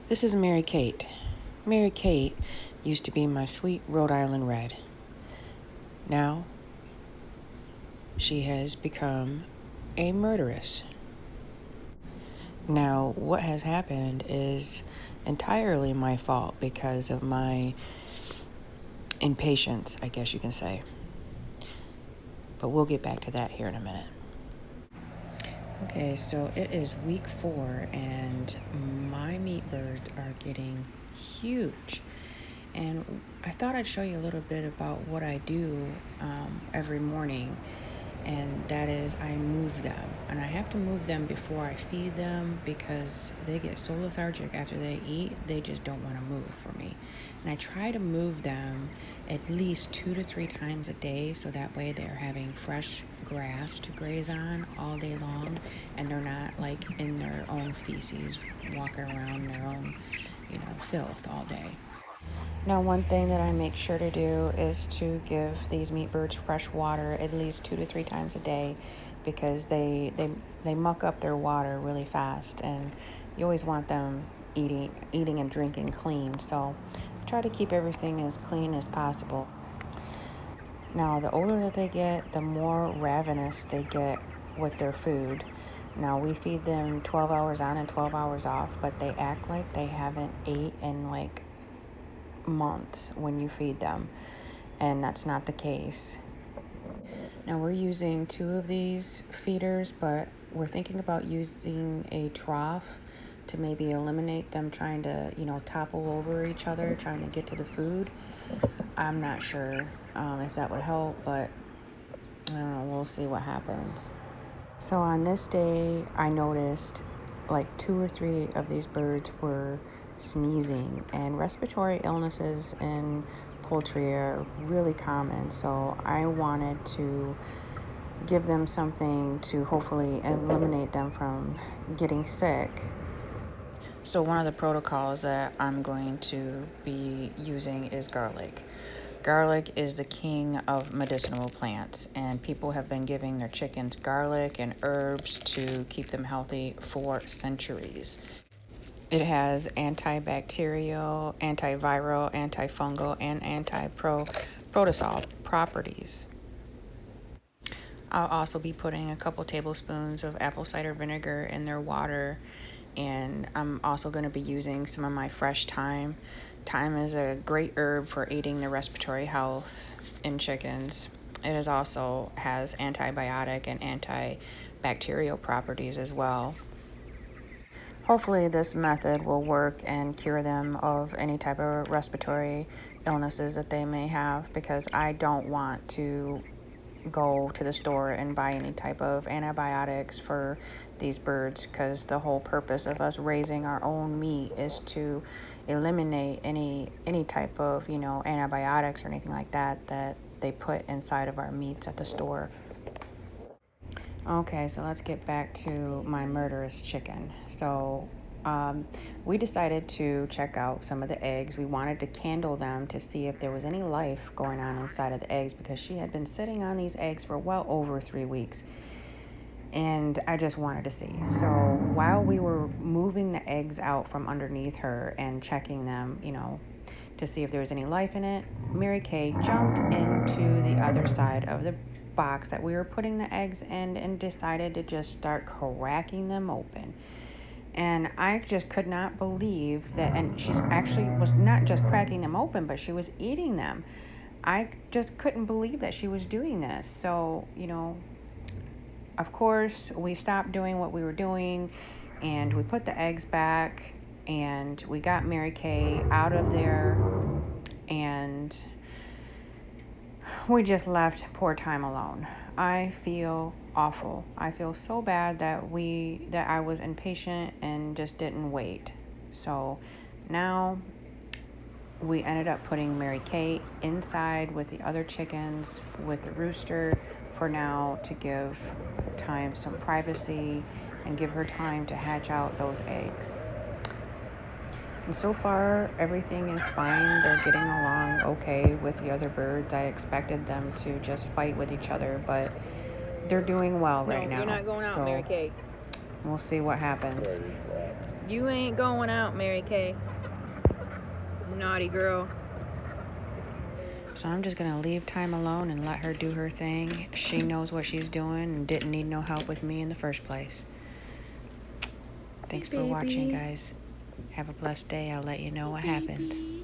This is Mary Kate. Mary Kate used to be my sweet Rhode Island Red. Now, she has become a murderess. Now, what has happened is entirely my fault because of my impatience, I guess you can say. But we'll get back to that here in a minute. Okay, so it is week 4 and my meat birds are getting huge. And I thought I'd show you a little bit about what I do every morning, and that is I move them. And I have to move them before I feed them because they get so lethargic after they eat, they just don't want to move for me. And I try to move them at least 2 to 3 times a day, so that way they're having fresh grass to graze on all day long, and they're not like in their own feces, walking around their own, filth all day. Now, one thing that I make sure to do is to give these meat birds fresh water at least 2 to 3 times a day, because they muck up their water really fast, and you always want them eating and drinking clean. So try to keep everything as clean as possible. Now, the older that they get, the more ravenous they get with their food. Now, we feed them 12 hours on and 12 hours off, but they act like they haven't ate in like months when you feed them, and that's not the case. Now, we're using 2 of these feeders, but we're thinking about using a trough to maybe eliminate them trying to topple over each other trying to get to the food. I'm not sure if that would help, but I don't know, we'll see what happens. So on this day, I noticed like 2 or 3 of these birds were sneezing, and respiratory illnesses in poultry are really common. So I wanted to give them something to hopefully eliminate them from getting sick. So one of the protocols that I'm going to be using is garlic. Garlic is the king of medicinal plants, and people have been giving their chickens garlic and herbs to keep them healthy for centuries. It has antibacterial, antiviral, antifungal, and anti-protozoal properties. I'll also be putting a couple tablespoons of apple cider vinegar in their water, and I'm also going to be using some of my fresh thyme. Thyme is a great herb for aiding the respiratory health in chickens. It also has antibiotic and antibacterial properties as well. Hopefully this method will work and cure them of any type of respiratory illnesses that they may have, because I don't want to go to the store and buy any type of antibiotics for these birds, because the whole purpose of us raising our own meat is to eliminate any type of antibiotics or anything like that that they put inside of our meats at the store. Okay, so let's get back to my murderous chicken. So we decided to check out some of the eggs. We wanted to candle them to see if there was any life going on inside of the eggs, because she had been sitting on these eggs for well over 3 weeks. And I just wanted to see. So while we were moving the eggs out from underneath her and checking them, to see if there was any life in it, Mary Kay jumped into the other side of the box that we were putting the eggs in and decided to just start cracking them open. And I just could not believe that. And she actually was not just cracking them open, but she was eating them. I just couldn't believe that she was doing this. So, of course, we stopped doing what we were doing and we put the eggs back, and we got Mary Kay out of there, and we just left poor Thyme alone. I feel awful. I feel so bad that I was impatient and just didn't wait. So now we ended up putting Mary Kay inside with the other chickens, with the rooster for now, to give Thyme some privacy and give her time to hatch out those eggs. And so far, everything is fine. They're getting along okay with the other birds. I expected them to just fight with each other, but they're doing well right now. You're not going out, so Mary Kay. We'll see what happens. You ain't going out, Mary Kay. Naughty girl. So I'm just gonna leave Thyme alone and let her do her thing. She knows what she's doing and didn't need no help with me in the first place. Thanks for watching, guys. Have a blessed day. I'll let you know what happens.